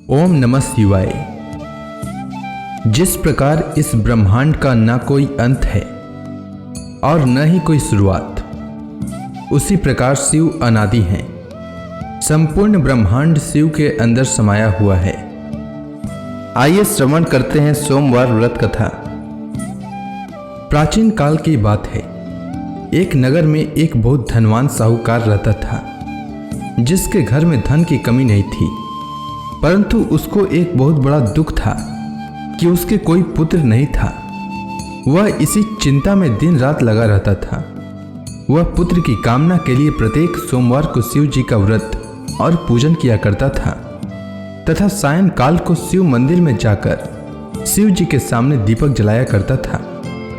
ओम नमः शिवाय। जिस प्रकार इस ब्रह्मांड का न कोई अंत है और न ही कोई शुरुआत, उसी प्रकार शिव अनादि हैं। संपूर्ण ब्रह्मांड शिव के अंदर समाया हुआ है। आइए श्रवण करते हैं सोमवार व्रत कथा। प्राचीन काल की बात है। एक नगर में एक बहुत धनवान साहूकार रहता था, जिसके घर में धन की कमी नहीं थी, परंतु उसको एक बहुत बड़ा दुख था कि उसके कोई पुत्र नहीं था। वह इसी चिंता में दिन रात लगा रहता था। वह पुत्र की कामना के लिए प्रत्येक सोमवार को शिव जी का व्रत और पूजन किया करता था तथा सायंकाल को शिव मंदिर में जाकर शिव जी के सामने दीपक जलाया करता था।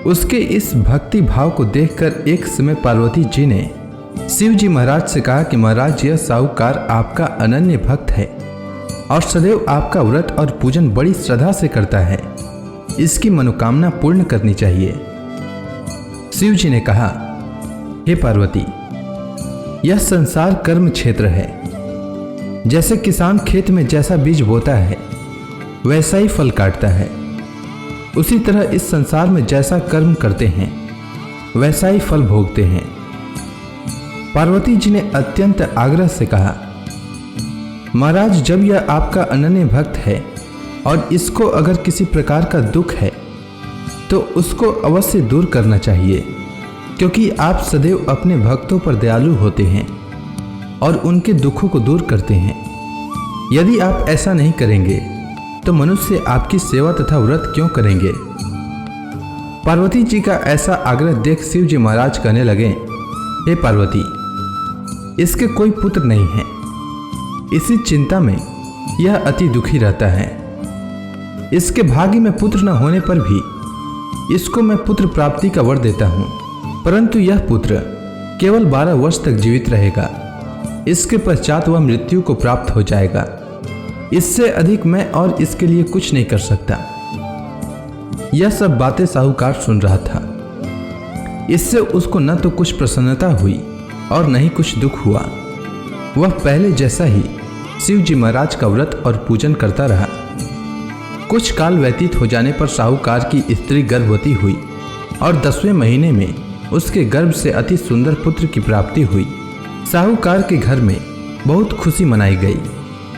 उसके इस भक्ति भाव को देखकर एक समय पार्वती जी ने शिव जी महाराज से कहा कि महाराज, यह साहूकार आपका अनन्य भक्त है और सदैव आपका व्रत और पूजन बड़ी श्रद्धा से करता है। इसकी मनोकामना पूर्ण करनी चाहिए। शिव जी ने कहा, हे पार्वती, यह संसार कर्म क्षेत्र है। जैसे किसान खेत में जैसा बीज बोता है वैसा ही फल काटता है, उसी तरह इस संसार में जैसा कर्म करते हैं वैसा ही फल भोगते हैं। पार्वती जी ने अत्यंत आग्रह से कहा, महाराज, जब यह आपका अनन्य भक्त है और इसको अगर किसी प्रकार का दुख है तो उसको अवश्य दूर करना चाहिए, क्योंकि आप सदैव अपने भक्तों पर दयालु होते हैं और उनके दुखों को दूर करते हैं। यदि आप ऐसा नहीं करेंगे तो मनुष्य आपकी सेवा तथा व्रत क्यों करेंगे। पार्वती जी का ऐसा आग्रह देख शिव जी महाराज कहने लगे, हे पार्वती, इसके कोई पुत्र नहीं है। इसी चिंता में यह अति दुखी रहता है। इसके भाग्य में पुत्र न होने पर भी इसको मैं पुत्र प्राप्ति का वर देता हूँ, परंतु यह पुत्र केवल 12 वर्ष तक जीवित रहेगा। इसके पश्चात वह मृत्यु को प्राप्त हो जाएगा। इससे अधिक मैं और इसके लिए कुछ नहीं कर सकता। यह सब बातें साहूकार सुन रहा था। इससे उसको न तो कुछ प्रसन्नता हुई और न ही कुछ दुख हुआ। वह पहले जैसा ही शिव जी महाराज का व्रत और पूजन करता रहा। कुछ काल व्यतीत हो जाने पर साहूकार की स्त्री गर्भवती हुई और 10वें महीने में उसके गर्भ से अति सुंदर पुत्र की प्राप्ति हुई। साहूकार के घर में बहुत खुशी मनाई गई,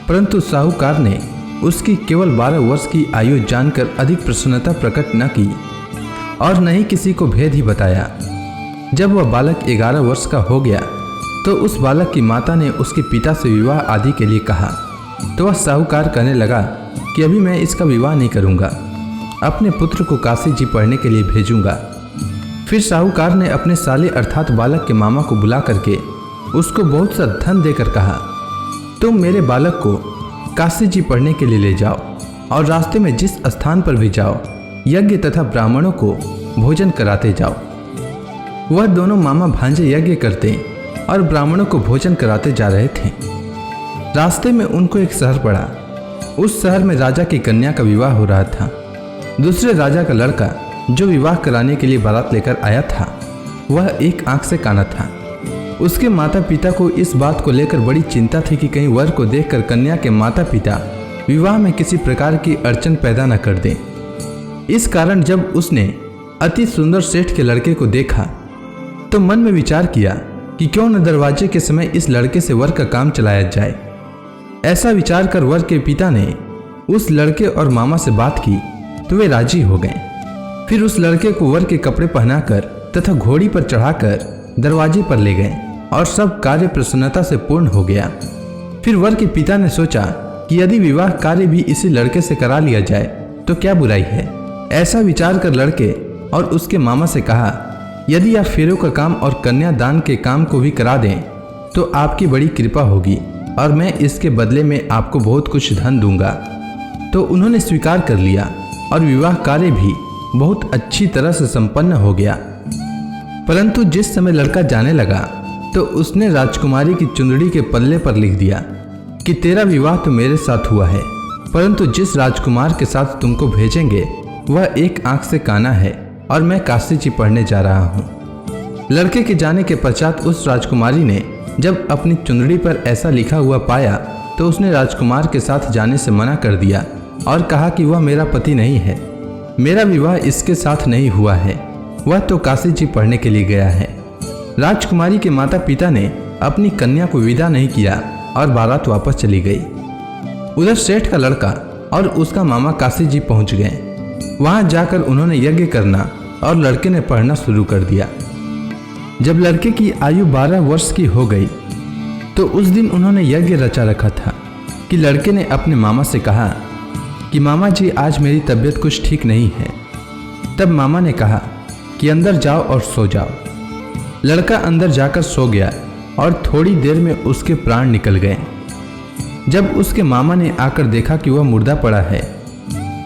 परंतु साहूकार ने उसकी केवल 12 वर्ष की आयु जानकर अधिक प्रसन्नता प्रकट न की और न ही किसी को भेद ही बताया। जब वह बालक 11 वर्ष का हो गया तो उस बालक की माता ने उसके पिता से विवाह आदि के लिए कहा, तो वह साहूकार कहने लगा कि अभी मैं इसका विवाह नहीं करूंगा, अपने पुत्र को काशी जी पढ़ने के लिए भेजूंगा। फिर साहूकार ने अपने साले अर्थात बालक के मामा को बुला करके उसको बहुत सा धन देकर कहा, तुम मेरे बालक को काशी जी पढ़ने के लिए ले जाओ और रास्ते में जिस स्थान पर भी जाओ यज्ञ तथा ब्राह्मणों को भोजन कराते जाओ। वह दोनों मामा भांजे यज्ञ करते और ब्राह्मणों को भोजन कराते जा रहे थे। रास्ते में उनको एक शहर पड़ा। उस शहर में राजा की कन्या का विवाह हो रहा था। दूसरे राजा का लड़का जो विवाह कराने के लिए बारात लेकर आया था, वह एक आंख से काना था। उसके माता पिता को इस बात को लेकर बड़ी चिंता थी कि कहीं वर को देखकर कन्या के माता पिता विवाह में किसी प्रकार की अड़चन पैदा न कर दें। इस कारण जब उसने अति सुंदर सेठ के लड़के को देखा तो मन में विचार किया कि क्यों न दरवाजे के समय इस लड़के से वर का काम चलाया जाए। ऐसा विचार कर वर के पिता ने उस लड़के और मामा से बात की तो वे राजी हो गए। फिर उस लड़के को वर के कपड़े पहनाकर तथा घोड़ी पर चढ़ाकर दरवाजे पर ले गए और सब कार्य प्रसन्नता से पूर्ण हो गया। फिर वर के पिता ने सोचा कि यदि विवाह कार्य भी इसी लड़के से करा लिया जाए तो क्या बुराई है। ऐसा विचार कर लड़के और उसके मामा से कहा, यदि आप फेरों का काम और कन्यादान के काम को भी करा दें तो आपकी बड़ी कृपा होगी और मैं इसके बदले में आपको बहुत कुछ धन दूंगा। तो उन्होंने स्वीकार कर लिया और विवाह कार्य भी बहुत अच्छी तरह से संपन्न हो गया। परंतु जिस समय लड़का जाने लगा तो उसने राजकुमारी की चुंदड़ी के पल्ले पर लिख दिया कि तेरा विवाह तो मेरे साथ हुआ है, परंतु जिस राजकुमार के साथ तुमको भेजेंगे वह एक आंख से काना है और मैं काशी जी पढ़ने जा रहा हूँ। लड़के के जाने के पश्चात उस राजकुमारी ने जब अपनी चुंदड़ी पर ऐसा लिखा हुआ पाया तो उसने राजकुमार के साथ जाने से मना कर दिया और कहा कि वह मेरा पति नहीं है, मेरा विवाह इसके साथ नहीं हुआ है, वह तो काशी जी पढ़ने के लिए गया है। राजकुमारी के माता पिता ने अपनी कन्या को विदा नहीं किया और बारात वापस चली गई। उधर सेठ का लड़का और उसका मामा काशी जी पहुंच गए। वहां जाकर उन्होंने यज्ञ करना और लड़के ने पढ़ना शुरू कर दिया। जब लड़के की आयु 12 वर्ष की हो गई तो उस दिन उन्होंने यज्ञ रचा रखा था कि लड़के ने अपने मामा से कहा कि मामा जी आज मेरी तबीयत कुछ ठीक नहीं है। तब मामा ने कहा कि अंदर जाओ और सो जाओ। लड़का अंदर जाकर सो गया और थोड़ी देर में उसके प्राण निकल गए। जब उसके मामा ने आकर देखा कि वह मुर्दा पड़ा है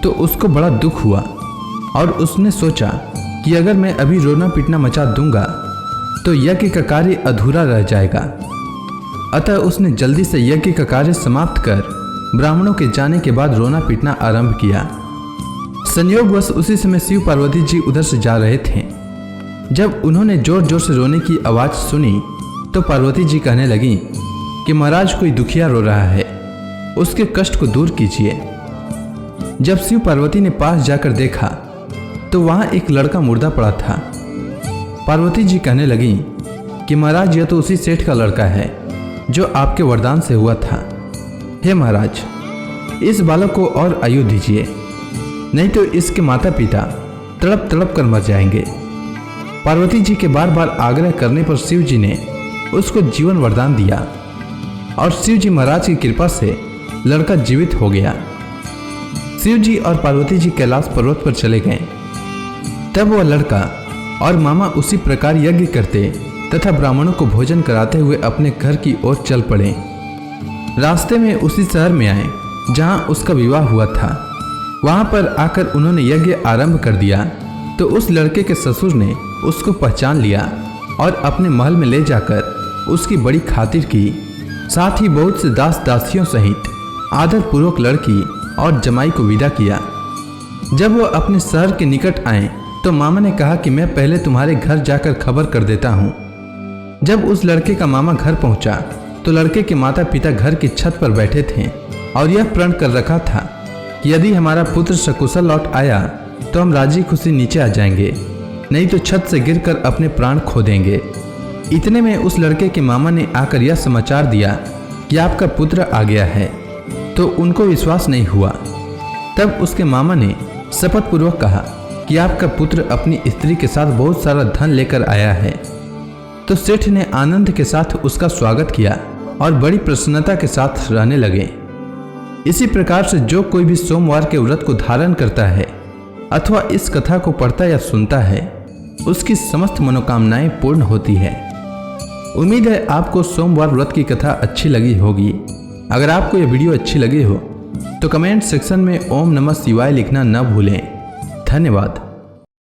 तो उसको बड़ा दुख हुआ और उसने सोचा कि अगर मैं अभी रोना पीटना मचा दूंगा तो यज्ञ का कार्य अधूरा रह जाएगा। अतः उसने जल्दी से यज्ञ का कार्य समाप्त कर ब्राह्मणों के जाने के बाद रोना पीटना आरंभ किया। संयोगवश उसी समय शिव पार्वती जी उधर से जा रहे थे। जब उन्होंने जोर जोर से रोने की आवाज़ सुनी तो पार्वती जी कहने लगी कि महाराज कोई दुखिया रो रहा है, उसके कष्ट को दूर कीजिए। जब शिव पार्वती ने पास जाकर देखा तो वहां एक लड़का मुर्दा पड़ा था। पार्वती जी कहने लगी कि महाराज यह तो उसी सेठ का लड़का है जो आपके वरदान से हुआ था। हे महाराज, इस बालक को और आयु दीजिए, नहीं तो इसके माता पिता तड़प तड़प कर मर जाएंगे। पार्वती जी के बार बार आग्रह करने पर शिव जी ने उसको जीवन वरदान दिया और शिव जी महाराज की कृपा से लड़का जीवित हो गया। शिव जी और पार्वती जी कैलाश पर्वत पर चले गए। तब वह लड़का और मामा उसी प्रकार यज्ञ करते तथा ब्राह्मणों को भोजन कराते हुए अपने घर की ओर चल पड़े। रास्ते में उसी शहर में आए जहां उसका विवाह हुआ था। वहां पर आकर उन्होंने यज्ञ आरंभ कर दिया तो उस लड़के के ससुर ने उसको पहचान लिया और अपने महल में ले जाकर उसकी बड़ी खातिर की। साथ ही बहुत से दास दासियों सहित आदर पूर्वक लड़की और जमाई को विदा किया। जब वह अपने शहर के निकट आए तो मामा ने कहा कि मैं पहले तुम्हारे घर जाकर खबर कर देता हूँ। जब उस लड़के का मामा घर पहुंचा तो लड़के के माता पिता घर की छत पर बैठे थे और यह प्रण कर रखा था कि यदि हमारा पुत्र सकुशल लौट आया तो हम राजी खुशी नीचे आ जाएंगे, नहीं तो छत से गिरकर अपने प्राण खो देंगे। इतने में उस लड़के के मामा ने आकर यह समाचार दिया कि आपका पुत्र आ गया है, तो उनको विश्वास नहीं हुआ। तब उसके मामा ने शपथ पूर्वक कहा कि आपका पुत्र अपनी स्त्री के साथ बहुत सारा धन लेकर आया है। तो सेठ ने आनंद के साथ उसका स्वागत किया और बड़ी प्रसन्नता के साथ रहने लगे। इसी प्रकार से जो कोई भी सोमवार के व्रत को धारण करता है अथवा इस कथा को पढ़ता या सुनता है उसकी समस्त मनोकामनाएं पूर्ण होती है। उम्मीद है आपको सोमवार व्रत की कथा अच्छी लगी होगी। अगर आपको यह वीडियो अच्छी लगी हो तो कमेंट सेक्शन में ओम नमः शिवाय लिखना न भूलें। धन्यवाद।